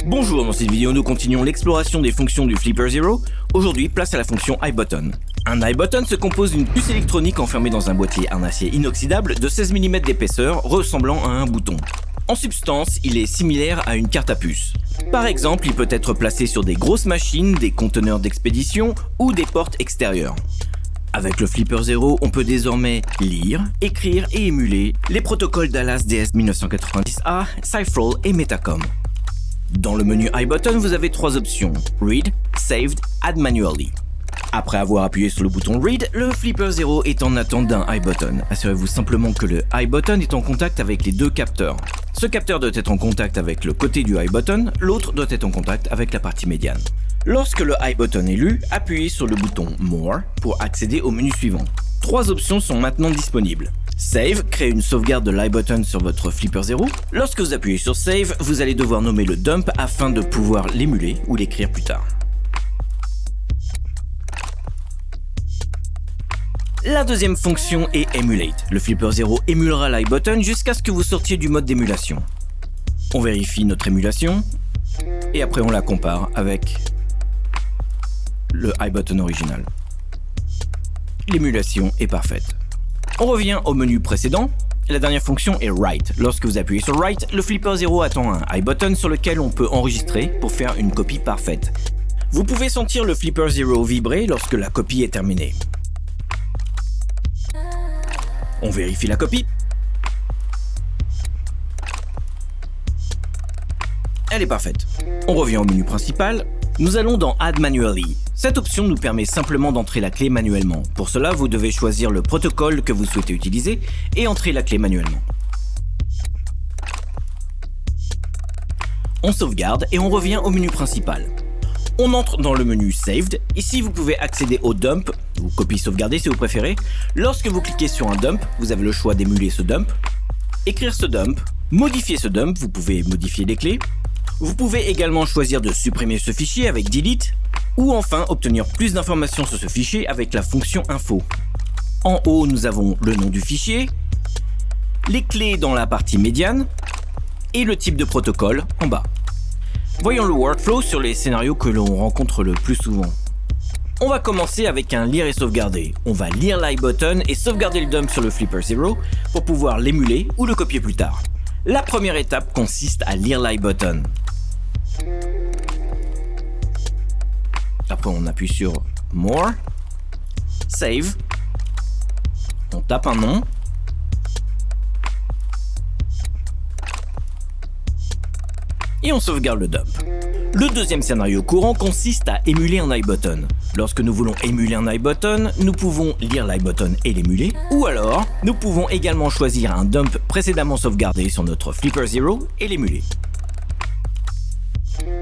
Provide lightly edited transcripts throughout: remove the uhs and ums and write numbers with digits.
Bonjour, dans cette vidéo nous continuons l'exploration des fonctions du Flipper Zero. Aujourd'hui, place à la fonction iButton. Un iButton se compose d'une puce électronique enfermée dans un boîtier en acier inoxydable de 16 mm d'épaisseur ressemblant à un bouton. En substance, il est similaire à une carte à puce. Par exemple, il peut être placé sur des grosses machines, des conteneurs d'expédition ou des portes extérieures. Avec le Flipper Zero, on peut désormais lire, écrire et émuler les protocoles DALAS DS1990A, Cyfroll et Metacom. Dans le menu iButton, vous avez trois options: Read, Saved, Add Manually. Après avoir appuyé sur le bouton Read, le Flipper Zero est en attente d'un iButton. Assurez-vous simplement que le iButton est en contact avec les deux capteurs. Ce capteur doit être en contact avec le côté du iButton, l'autre doit être en contact avec la partie médiane. Lorsque le iButton est lu, appuyez sur le bouton More pour accéder au menu suivant. Trois options sont maintenant disponibles. Save crée une sauvegarde de l'iButton sur votre Flipper Zero. Lorsque vous appuyez sur Save, vous allez devoir nommer le dump afin de pouvoir l'émuler ou l'écrire plus tard. La deuxième fonction est Emulate. Le Flipper Zero émulera l'iButton jusqu'à ce que vous sortiez du mode d'émulation. On vérifie notre émulation et après on la compare avec le iButton original. L'émulation est parfaite. On revient au menu précédent. La dernière fonction est Write. Lorsque vous appuyez sur Write, le Flipper Zero attend un iButton sur lequel on peut enregistrer pour faire une copie parfaite. Vous pouvez sentir le Flipper Zero vibrer lorsque la copie est terminée. On vérifie la copie. Elle est parfaite. On revient au menu principal. Nous allons dans Add Manually. Cette option nous permet simplement d'entrer la clé manuellement. Pour cela, vous devez choisir le protocole que vous souhaitez utiliser et entrer la clé manuellement. On sauvegarde et on revient au menu principal. On entre dans le menu Saved. Ici, vous pouvez accéder au dump, ou copie sauvegardée si vous préférez. Lorsque vous cliquez sur un dump, vous avez le choix d'émuler ce dump, écrire ce dump, modifier ce dump, vous pouvez modifier les clés. Vous pouvez également choisir de supprimer ce fichier avec Delete, ou enfin obtenir plus d'informations sur ce fichier avec la fonction Info. En haut, nous avons le nom du fichier, les clés dans la partie médiane, et le type de protocole en bas. Voyons le workflow sur les scénarios que l'on rencontre le plus souvent. On va commencer avec un lire et sauvegarder. On va lire l'iButton et sauvegarder le dump sur le Flipper Zero pour pouvoir l'émuler ou le copier plus tard. La première étape consiste à lire l'iButton. Après, on appuie sur More, Save, on tape un nom, et on sauvegarde le dump. Le deuxième scénario courant consiste à émuler un iButton. Lorsque nous voulons émuler un iButton, nous pouvons lire l'iButton et l'émuler, ou alors nous pouvons également choisir un dump précédemment sauvegardé sur notre Flipper Zero et l'émuler.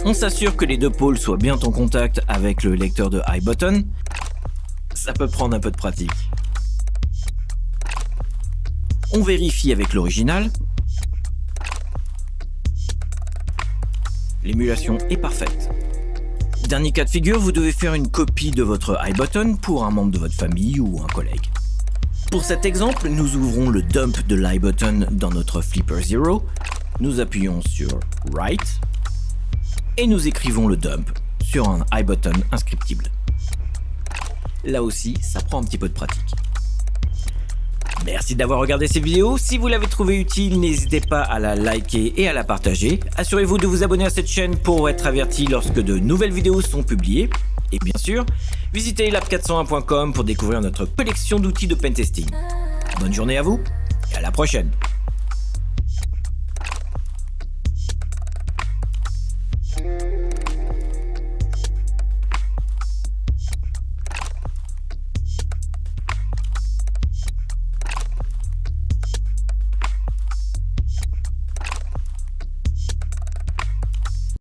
On s'assure que les deux pôles soient bien en contact avec le lecteur de iButton. Ça peut prendre un peu de pratique. On vérifie avec l'original. L'émulation est parfaite. Dernier cas de figure, vous devez faire une copie de votre iButton pour un membre de votre famille ou un collègue. Pour cet exemple, nous ouvrons le dump de l'iButton dans notre Flipper Zero. Nous appuyons sur Write et nous écrivons le dump sur un iButton inscriptible. Là aussi, ça prend un petit peu de pratique. Merci d'avoir regardé cette vidéo. Si vous l'avez trouvée utile, n'hésitez pas à la liker et à la partager. Assurez-vous de vous abonner à cette chaîne pour être averti lorsque de nouvelles vidéos sont publiées. Et bien sûr, visitez lab401.com pour découvrir notre collection d'outils de pentesting. Bonne journée à vous et à la prochaine.